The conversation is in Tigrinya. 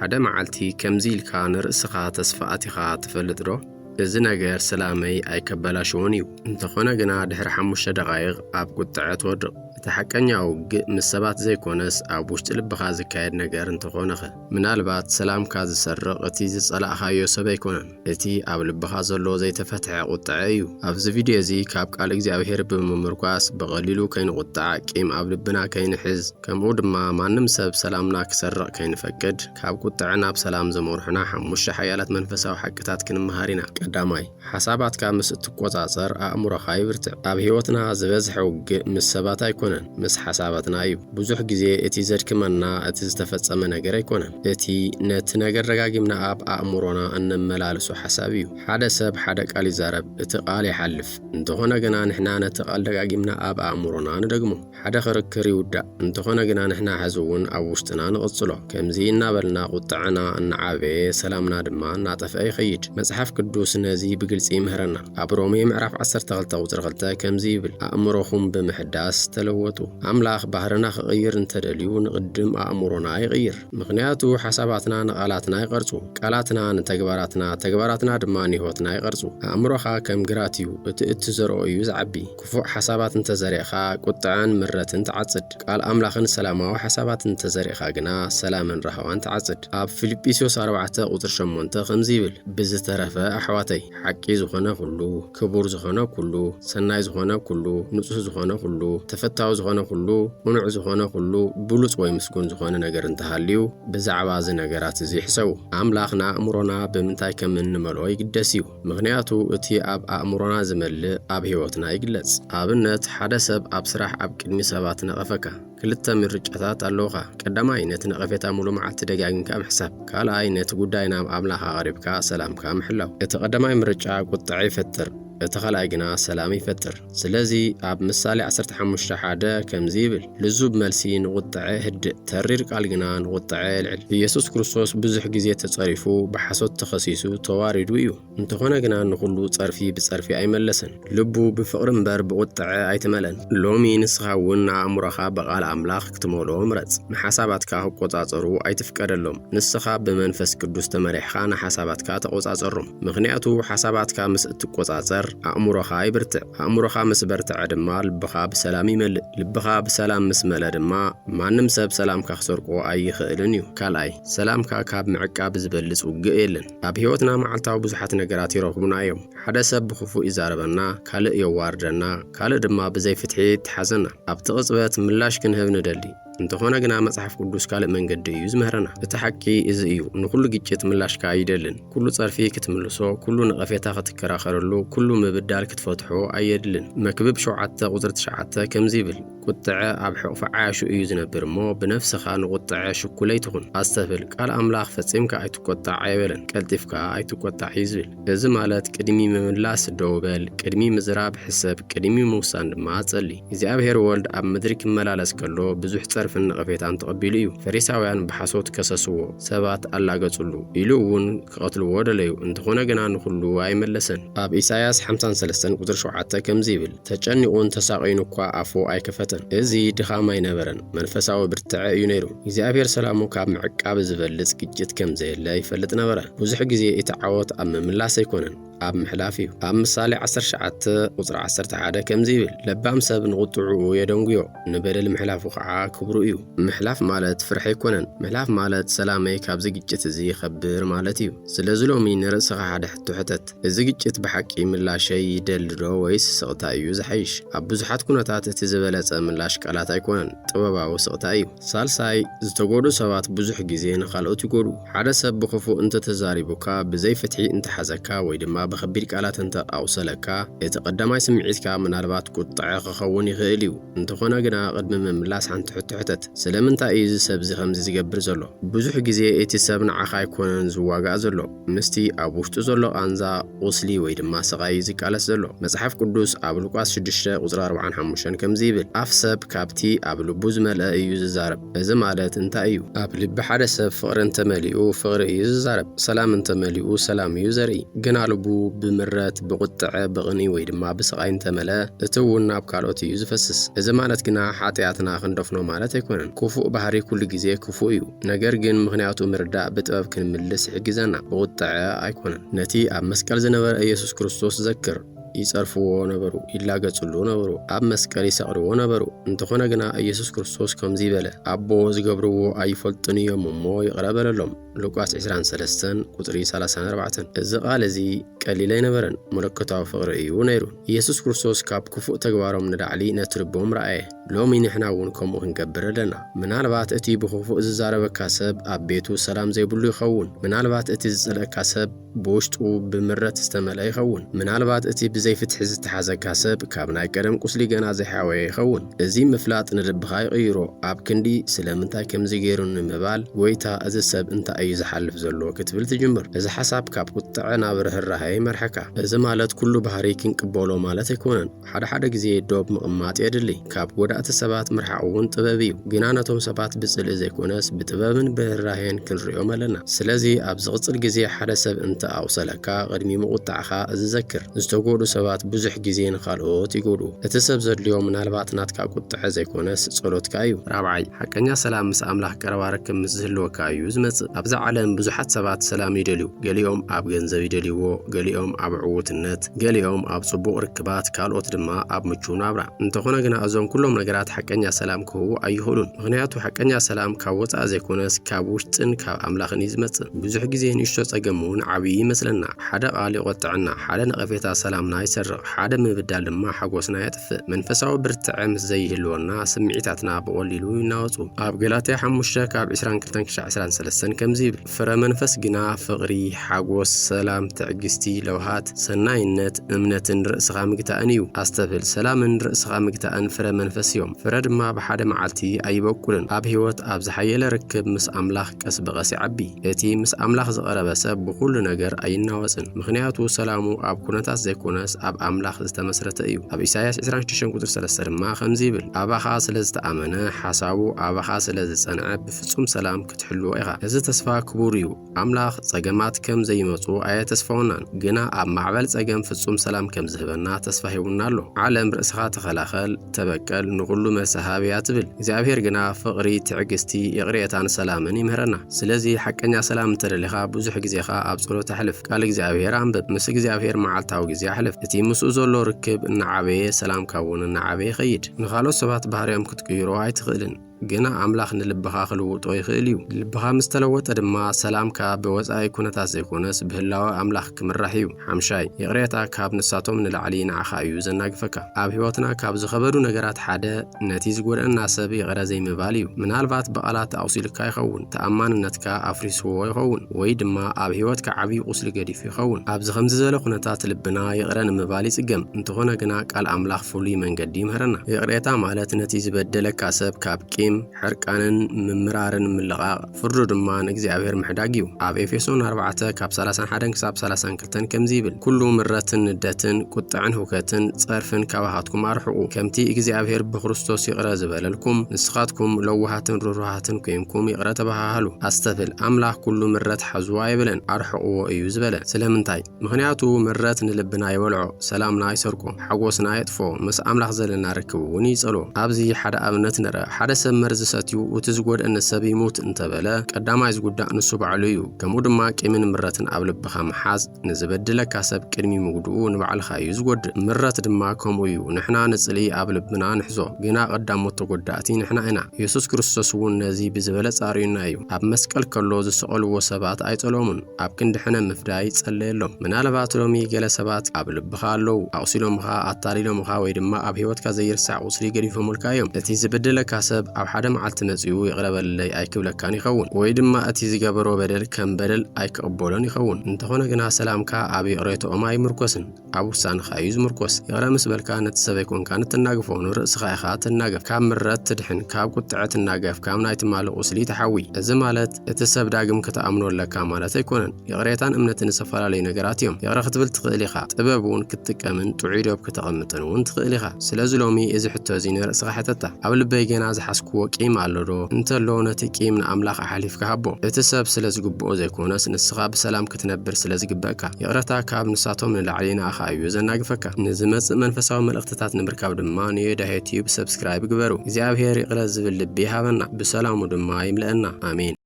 حدا معلتي كمزيل كان رأسخا تسفأتخا تفلدرو እዚ ነገር ሰላመይ አይከበላሽውን እዩ እንተኾነ ግና ድሕሪ 5 ደቂቕ ኣብ ቁጥዕ ትወድቕ እቲ ሓቀኛው ምስ ሰባት ዘይኮነስ ኣብ ውሽጢ ልብኻ ዝካየድ ነገር እንተኾነኸ ምናልባት ሰላምካ ዝሰርቕ እቲ ዝጸላእኻዮ ሰብ ኣይኮነን እቲ ኣብ ልብኻ ዘሎ ዘይተፈትሐ ቁጥዕ እዩ ኣብዚ ቪድዮ እዚ ካብ ቃል እግዚአብሔር ብምምርኳስ በቐሊሉ ከይንቁጣዕ ቂም ኣብ ልብና ከይንሕዝ ከምኡ ድማ ማንም ሰብ ሰላምና ክሰርቕ ከይንፈቅድ ካብ ቁጥዕ ናብ ሰላም ዘመርሑና 5 ሓያላት መንፈሳዊ ሓቅታት ክንመሃር ኢና ቀዳማይ ሓሳባትካ ምስ እትቆጻጸር ኣእምሮኻ ይብርትዕ ኣብ ህይወትና ዝበዝሐ ውግእ ምስ ሰባት ኣይኮነን ምስ ሓሳባትና እዩ ብዙሕ ግዜ እቲ ዘድክመና እቲ ዝተፈጸመ ነገር ኣይኮነን እቲ ነቲ ነገር ደጋጊምና ኣብ ኣእምሮና እንመላለሱ ሓሳብ እዩ ሓደ ሰብ ሓደ ቃል ይዛረብ እቲ ቃል ይሓልፍ እንተኾነ ግና ንሕና ነቲ ቃል ደጋጊምና ኣብ ኣእምሮና ንደግሞ ሓደ ክርክር ይውዳእ እንተኾነ ግና ንሕና ሕዝውን ኣብ ውሽጥና ንቕጽሎ ከምዚ እናበልና ቁጥዕና እናዓበየ ሰላምና ድማ እናጠፍአ ይኸይድ መጽሓፍ ቅዱስ ነዚ ብግልጽ ይምህረና ኣብ ሮሜ ምዕራፍ 12 ቁጥር 2 ከምዚ ይብል ኣእምሮኹም ብምሕዳስ ተለወጡ ኣምላኽ ባህርና ክቕይር እንተደልዩ ንቕድም ኣእምሮና ይቕይር ምኽንያቱ ሓሳባትና ንቓላትና ይቐርጹ ቃላትና ንተግባራትና ተግባራትና ድማ ንህይወትና ይቐርጹ ኣእምሮኻ ከም ግራት እዩ እቲ እትዘርኦ እዩ ዝዓቢ ክፉእ ሓሳባት እንተዘሪእኻ ቁጥዕን ምረትን ትዓጽድ ቃል ኣምላኽን ሰላማዊ ሓሳባት እንተዘሪእኻ ግና ሰላምን ረሃዋን ትዓጽድ ኣብ ፊልጵስዩስ 4 ቁጥር 8 ከምዚ ይብል ብዝተረፈ ኣሕዋተይ ሓቂ ዝኾነ ኩሉ ክቡር ዝኾነ ኩሉ ሰናይ ዝኾነ ኩሉ ንጹህ ዝኾነ ኩሉ ተፈታዊ ዝኾነ ኩሉ ቁኑዕ ዝኾነ ኩሉ ብሉጽ ወይ ምስጉን ዝኾነ ነገር እንተሃልዩ ብዛዕባ እዚ ነገራት እዚ ይሕሰቡ ኣምላኽና ኣእምሮና ብምንታይ ከም እንመልኦ ይግደስ እዩ ምኽንያቱ እቲ ኣብ ኣእምሮና ዝመልእ ኣብ ህይወትና ይግለጽ ኣብነት ሓደ ሰብ ኣብ ስራሕ ኣብ ቅድሚ ሰባት ነቐፈካ ክልተ ምርጫታት ኣለውኻ ቀዳማይ ነቲ ነቐፌታ ሙሉእ መዓልቲ ደጋጊምካ ምሕሳብ ካልኣይ ነቲ ጉዳይ ናብ ኣምላኽ ኣቕሪብካ ሰላምካ ምሕላው እቲ ቀዳማይ ምርጫ ቁጥዕ ይፈጥር እቲ ካልኣይ ግና ሰላም ይፈጥር ስለዚ ኣብ ምሳሌ 15:1 ከምዚ ይብል ልዙብ መልሲ ንቁጥዕ ህድእ ተሪር ቃል ግና ንቁጥዕ ይልዕል ኢየሱስ ክርስቶስ ብዙሕ ግዜ ተጸሪፉ ብሓሶት ተኸሲሱ ተዋሪዱ እዩ እንተኾነ ግና ንኹሉ ጸርፊ ብጸርፊ ኣይመለሰን ልቡ ብፍቕሪ እምበር ብቁጥዕ ኣይተመለን ሎሚ ንስኻ እውን ኣእምሮኻ በቓል ኣምላኽ ክትመልኦ ምረጽ ንሓሳባትካ ክቆጻጸሩ ኣይትፍቀደሎም ንስኻ ብመንፈስ ቅዱስ ተመሪሕኻ ንሓሳባትካ ተቆጻጸሮም ምኽንያቱ ሓሳባትካ ምስ እትቆጻጸር ኣእምሮኻ ይብርትዕ ኣእምሮኻ ምስ በርትዐ ድማ ልብኻ ብሰላም ይመልእ ልብኻ ብሰላም ምስ መለ ድማ ማንም ሰብ ሰላምካ ክሰርቆ ኣይኽእልን እዩ ካልኣይ ሰላምካ ካብ ምዕቃብ ዝበልጽ ውግእ የለን ኣብ ህይወትና መዓልታዊ ብዙሓት ነገራት ይረኽቡና እዮም ሓደ ሰብ ብኽፉእ ይዛረበና ካልእ የዋርደና ካልእ ድማ ብዘይፍትሒ ይተሓዘና ኣብቲ ቅጽበት ምላሽ ክንህብ ንደሊ እንተኾነ ግና መጽሓፍ ቅዱስ ካልእ መንገዲ እዩ ዝምህረና እቲ ሓቂ እዚ እዩ ንኹሉ ግጭት ምላሽካ ኣይደልን ኩሉ ጸርፊ ክትምልሶ ኩሉ ነቐፌታ ክትከራኸረሉ ኩሉ ምብዳል ክትፈትሖ ኣየድልን መክብብ 7 ቁጥር 9 ከምዚ ይብል ቁጥዕ ኣብ ሕቑፊ ዓያሹ እዩ ዝነብር እሞ ብነፍስኻ ንቁጥዕ ሽኩለይ ትኹን ኣስተፍል ቃል ኣምላኽ ፈጺምካ ኣይትቆጣዕ ኣይበለን ቀልጢፍካ ኣይትቆጣዕ እዩ ዝብል እዚ ማለት ቅድሚ ምምላስ ደው በል ቅድሚ ምዝራብ ሕሰብ ቅድሚ ምውሳን ድማ ጸሊ እግዚኣብሔር ወልድ ኣብ ምድሪ ክመላለስ ከሎ ብዙሕ ጸርፍን ነቐፌታን ተቐቢሉ እዩ ፈሪሳውያን ብሓሶት ከሰስዎ ሰባት ኣላገጹሉ ኢሉ እውን ክቐትልዎ ደለዩ እንተኾነ ግና ንኹሉ ኣይመለሰን ኣብ ኢሳይያስ 53 ቁጥር 7 ከምዚ ይብል ተጨኒቑን ተሳቒኑ እኳ ኣፉ ኣይከፈተን እዚ ድኻም ኣይነበረን መንፈሳዊ ብርትዕ እዩ ነይሩ እግዚኣብሔር ሰላሙ ካብ ምዕቃብ ዝበልጽ ግጭት ከም ዘየለ ይፈልጥ ነበረ ብዙሕ ግዜ እቲ ዓወት ኣብ ምምላስ ኣይኮነን ኣብ ምሕላፍ እዩ ኣብ ምሳሌ 19 ቁጥር 11 ከምዚ ይብል ለባም ሰብ ንቁጥዑ የደንጉዮ ንበደል ምሕላፉ ከዓ ክብሩ እዩ ምሕላፍ ማለት ፍርሒ ኣይኮነን ምሕላፍ ማለት ሰላመይ ካብዚ ግጭት እዚ ይኸብር ማለት እዩ ስለዚ ሎሚ ንርእስኻ ሓደ ሕቶ ሕተት እዚ ግጭት ብሓቂ ምላሸይ ይደልዶ ወይስ ስቕታ እዩ ዝሓይሽ ኣብ ብዙሓት ኩነታት እቲ ዝበለጸ ምላሽ ቃላት ኣይኮነን ጥበባዊ ስቕታ እዩ ሳልሳይ ዝተጎዱ ሰባት ብዙሕ ግዜ ንኻልኦት ይጎዱ ሓደ ሰብ ብኽፉእ እንተተዛሪቡካ ብዘይፍትሒ እንተሓዘካ ወይ ድማ ብኸቢድ ቃላት እንተኣውሰለካ እቲ ቀዳማይ ስምዒትካ ምናልባት ቁጥዕ ክኸውን ይኽእል እዩ እንተኾነ ግና ቅድሚ ምምላስ ሓንቲ ሕቶ ሕተት ስለምንታይ እዩ ሰብ ከምዚ ዝገብር ዘሎ ብዙሕ ግዜ እቲ ሰብ ንዓኻ ኣይኮነን ዝዋጋእ ዘሎ ምስቲ ኣብ ውሽጡ ዘሎ ቃንዛ ቁስሊ ወይ ድማ ስቓይ ዝቃለስ ዘሎ መጽሓፍ ቅዱስ ኣብ ሉቃስ 6 ቁጥር 45 ከምዚ ይብል ኣፍ ሰብ ካብቲ ኣብ ልቡ ዝመልአ እዩ ዝዛረብ እዚ ማለት እንታይ እዩ ኣብ ልቢ ሓደ ሰብ ፍቕሪ እንተመሊኡ ፍቕሪ እዩ ዝዛረብ ሰላም እንተመሊኡ ሰላም እዩ ዘርኢ ግና ልቡ ብምረት ብቁጥዕ ብቕኒ ወይ ድማ ብስቃይ እንተመለ እቲ እውን ናብ ካልኦት እዩ ዝፈስስ እዚ ማለት ግና ሓጢያትና ክንደፍኖ ማለት ኣይኮነን ክፉእ ባህሪ ኩሉ ግዜ ክፉእ እዩ ነገር ግን ምክንያቱ ምርዳእ ብጥበብ ክንምልስ ይሕግዘና ብቁጥዕ ኣይኮነን ነቲ ኣብ መስቀል ዝነበረ ኢየሱስ ክርስቶስ ዘክር ይጸርፍዎ ነበሩ ይላገጽሉ ነበሩ ኣብ መስቀል ይሰቅልዎ ነበሩ እንተኾነ ግና ኢየሱስ ክርስቶስ ከምዚ በለ አቦ ዝገብርዎ ኣይፈልጡን እዮም እሞ ይቅረበለሎም ሉቃስ 23 ቁጥሪ 34 እዚ ቃል እዚ ቀሊል ኣይነበረን መለኮታዊ ፍቅሪ እዩ ነይሩ ኢየሱስ ክርስቶስ ካብ ክፉእ ተግባሮም ንላዕሊ ነቲ ልቦም ረኣየ ሎሚ ንሕና እውን ከምኡ ክንገብር ኣለና ምናልባት እቲ ብክፉእ ዝዛረበካ ሰብ ኣብ ቤቱ ሰላም ዘይብሉ ይኸውን ምናልባት እቲ ዝጸልአካ ሰብ ብውሽጡ ብምረት ዝተመልአ ይኸውን ምናልባት እቲ ብዘይፍትሒ ዝተሓዘካ ሰብ ካብ ናይ ቀደም ቁስሊ ገና ዘይሓወየ ይኸውን እዚ ምፍላጥ ንልብኻ ይቕይሮ ኣብ ክንዲ ስለምንታይ ከምዚ ገይሩ ንምባል ጎይታ እዚ ሰብ እንታይ እዩ ዝሓልፍ ዘሎ ክትብል ትጅምር እዚ ሓሳብ ካብ ቁጥዕ ናብ ርህራሄ ይመርሐካ እዚ ማለት ኩሉ ባህሪ ክንቅበሎ ማለት ኣይኮነን ሓደ ግዜ ዶብ ምቕማጥ የድሊ ካብ ጎዳእቲ ሰባት ምርሓቅ እውን ጥበብ እዩ ግና ነቶም ሰባት ብጽልእ ዘይኮነስ ብጥበብን ብርህራሄን ክንሪኦም ኣለና ስለዚ ኣብ ዝቕጽል ግዜ ሓደ ሰብ ኣውሰለካ ቅድሚ ምቁጣዕኻ ዝዘክር ዝተጎዱ ሰባት ብዙሕ ግዜ ንኻልኦት ይጎዱ እቲ ሰብ ዘድልዮ ምናልባት ናትካ ቁጥዕ ዘይኮነስ ጸሎትካ እዩ ራብዓይ ሓቀኛ ሰላም ምስ ኣምላኽ ቀረባ ርክብ ምስ ዝህልወካ እዩ ዝመጽእ ኣብዚ ዓለም ብዙሓት ሰባት ሰላም ይደልዩ ገሊኦም ኣብ ገንዘብ ይደልይዎ ገሊኦም ኣብ ዕውትነት ገሊኦም ኣብ ጽቡቕ ርክባት ካልኦት ድማ ኣብ ምቹው ናብራ እንተኾነ ግና እዞም ኩሎም ነገራት ሓቀኛ ሰላም ክህቡ ኣይኽእሉን ምክንያቱ ሓቀኛ ሰላም ካብ ወጻእ ዘይኮነስ ካብ ውሽጥን ካብ ኣምላኽን እዩ ዝመጽእ ብዙሕ ግዜ ንእሽቶ ጸገም እውን ዓብይ ይመስለና ሓደ ቃል ይቆጥዕና ሓደ ነቐፌታ ሰላምና ይሰርቕ ሓደ ምብዳል ድማ ሓጎስና ያጥፍእ መንፈሳዊ ብርትዕ ምስ ዘይህልወና ስምዒታትና ብቐሊሉ ይናወጹ ኣብ ገላትያ 5 ካብ 22-23 ከምዚ ይብል ፍረ መንፈስ ግና ፍቕሪ ሓጎስ ሰላም ትዕግስቲ ለውሃት ሰናይነት እምነትን ርእስኻ ምግታእን እዩ ኣስተብል ሰላምን ርእስኻ ምግታእን ፍረ መንፈስ እዮም ፍረ ድማ ብሓደ መዓልቲ ኣይበቁልን ኣብ ህይወት ኣብ ዝሓየለ ርክብ ምስ ኣምላኽ ቀስ በቐስ ይዓቢ እቲ ምስ ኣምላኽ ዝቐረበ ሰብ ብኩሉ ነገር ኣይናወጽን ምክንያቱ ሰላሙ ኣብ ኩነታት ዘይኮነስ ኣብ ኣምላኽ ዝተመስረተ እዩ ኣብ ኢሳይያስ 26:3 ድማ ከምዚ ይብል ኣባኻ ስለ ዝተኣመነ ሓሳቡ ኣባኻ ስለ ዝጸንዐ ብፍጹም ሰላም ክትሕልዎ ኢኻ እዚ ተስፋ ክቡር እዩ ኣምላኽ ጸገማት ከም ዘይመጹ ኣየተስፋውናን ግና ኣብ ማዕበል ጸገም ፍጹም ሰላም ከም ዝህበና ተስፋ ሂቡና ኣሎ ዓለም ርእስኻ ተኸላኸል ተበቀል ንኹሉ መሰሃብ እያ ትብል እግዚአብሔር ግና ፍቕሪ ትዕግስቲ ይቕሬታን ሰላምን ይምህረና ስለዚ ሓቀኛ ሰላም እንተደሊኻ ብዙሕ ግዜኻ ኣብ ጸሎት ኣሕልፍ ቃል እግዚአብሔር አንብብ ምስ እግዚአብሔር መዓልታዊ ግዜ ኣሕልፍ እቲ ምስኡ ዘሎ ርክብ እናዓበየ ሰላም ካውን እናዓበየ ይኸይድ ንኻልኦት ሰባት ባህርዮም ክትቅይሮ ኣይትኽእልን ግና ኣምላኽ ንልብኻ ክልውጦ ይኽእል እዩ ልብኻ ምስ ተለወጠ ድማ ሰላምካ ብወጻኢ ኩነታት ዘይኮነስ ብህላዊ ኣምላኽ ክምራሕ እዩ ሓምሻይ ይቕሬታ ካብ ንሳቶም ንላዕሊ ንዓኻ እዩ ዘናግፈካ ኣብ ህይወትና ካብ ዝኸበዱ ነገራት ሓደ ነቲ ዝጎድአና ሰብ ይቕረ ዘይምባል እዩ ምናልባት በቓላት ኣውሲልካ ይኸውን ተኣማንነትካ ኣፍሪስዎ ይኸውን ወይ ድማ ኣብ ህይወትካ ዓብዪ ቁስሊ ገዲፉ ይኸውን ኣብዚ ከምዚ ዝበለ ኩነታት ልብና ይቕረ ንምባል ይጽገም እንተኾነ ግና ቃል ኣምላኽ ፍሉይ መንገዲ ይምህረና ይቕሬታ ማለት ነቲ ዝበደለካ ሰብ ካብ ሕርቃንን ምምራርን ምልቓቕ ፍርዱ ድማ ንእግዚአብሔር ምሕዳግ እዩ ኣብ ኤፌሶን 4:31-32 ከምዚ ይብል ኩሉ ምረትን ንደትን ቁጥዕን ሁከትን ጸርፍን ካባኻትኩም ኣርሕቑ ከምቲ እግዚአብሔር ብክርስቶስ ይቕረ ዝበለልኩም ንስኻትኩም ለውሃትን ሩሩሃትን ኮይንኩም ይቕረ ተባሃሉ ኣስተብል ኣምላኽ ኩሉ ምረት ሓዝዋ ይብለን ኣርሕቑዎ እዩ ዝበለ ስለምንታይ ምክንያቱ ምረት ንልብና ይበልዖ ሰላምና ይሰርቆ ሓጎስና የጥፎ ምስ ኣምላኽ ዘለና ርክብ እውን ይጸሎ ኣብዚ ሓደ ኣብነት ንርአ ሓደ ሰብ መርዚ ሰትዩ እቲ ዝጎድአኒ ሰብ ይሙት እንተበለ ቀዳማይ ዝጉዳእ ንሱ ባዕሉ እዩ ከምኡ ድማ ቂምን ምረትን ኣብ ልብኻ መሓዝ ንዝበድለካ ሰብ ቅድሚ ምግድኡ ንባዕልኻ እዩ ዝጎድእ ምረት ድማ ከምኡ እዩ ንሕና ንጽሊ ኣብ ልብና ንሕዞ ግና ቀዳሞት ተጎዳእቲ ንሕና ኢና ኢየሱስ ክርስቶስ እውን ነዚ ብዝበለ ጻርዩና እዩ ኣብ መስቀል ከሎ ዝሰቐልዎ ሰባት ኣይጸሎሙን ኣብ ክንድሕነ ምፍዳይ ጸለየሎም ምናልባት ሎሚ ገለ ሰባት ኣብ ልብኻ ኣለዉ ኣቑሲሎምኻ ኣታሊሎምኻ ወይ ድማ ኣብ ህይወትካ ዘይርሳዕ ቁስሊ ገዲፎሙልካ እዮም እቲ ዝበድለካ ሰብ ኣብ ሓደ መዓልቲ መጽኡ ይቕረበለይ ኣይክብለካን ይኸውን ወይ ድማ እቲ ዝገበሮ በደል ከም በደል ኣይክቕበሎን ይኸውን እንተኾነ ግና ሰላምካ ኣብ ይቕሬቶኦም ኣይምርኮስን ኣብ ውሳንኻ እዩ ዝምርኮስ ይቕረ ምስ በልካ ነቲ ሰብ ኣይኮንካ ንትናገፎ ንርእስኻ ኢኻ ትናገፍ ካብ ምረት ትድሕን ካብ ቁጥዕ ትናገፍ ካብ ናይ ትማልእ ቁስሊ ተሓዊ እዚ ማለት እቲ ሰብ ዳግም ክትኣምኖለካ ማለት ኣይኮነን ይቕሬታን እምነትን ዝተፈላለዩ ነገራት እዮም ይቕረ ክትብል ትኽእል ኢኻ ጥበብ እውን ክትጥቀምን ጥዑይ ዶብ ክተቐምጥን እውን ትኽእል ኢኻ ስለዚ ሎሚ እዚ ሕቶ እዚ ንርእስኻ ሕተታ ኣብ ልበይ ገና ዝሓስክዎ ዝሃብዎ ቂም ኣሎ ዶ እንተሎ ነቲ ቂም ንኣምላኽ ኣሓሊፍካ ሃቦ እቲ ሰብ ስለ ዝግብኦ ዘይኮነስ ንስኻ ብሰላም ክትነብር ስለ ዝግበአካ ይቕረታ ካብ ንሳቶም ንላዕሊ ንኣኻ እዩ ዘናግፈካ ንዝመጽእ መንፈሳዊ መልእኽትታት ንምርካብ ድማ ንዮዳሄ ቲዩብ ሰብስክራይብ ግበሩ እግዚአብሔር ይቕረ ዝብል ልቢ ሃበና ብሰላሙ ድማ ይምልአና አሜን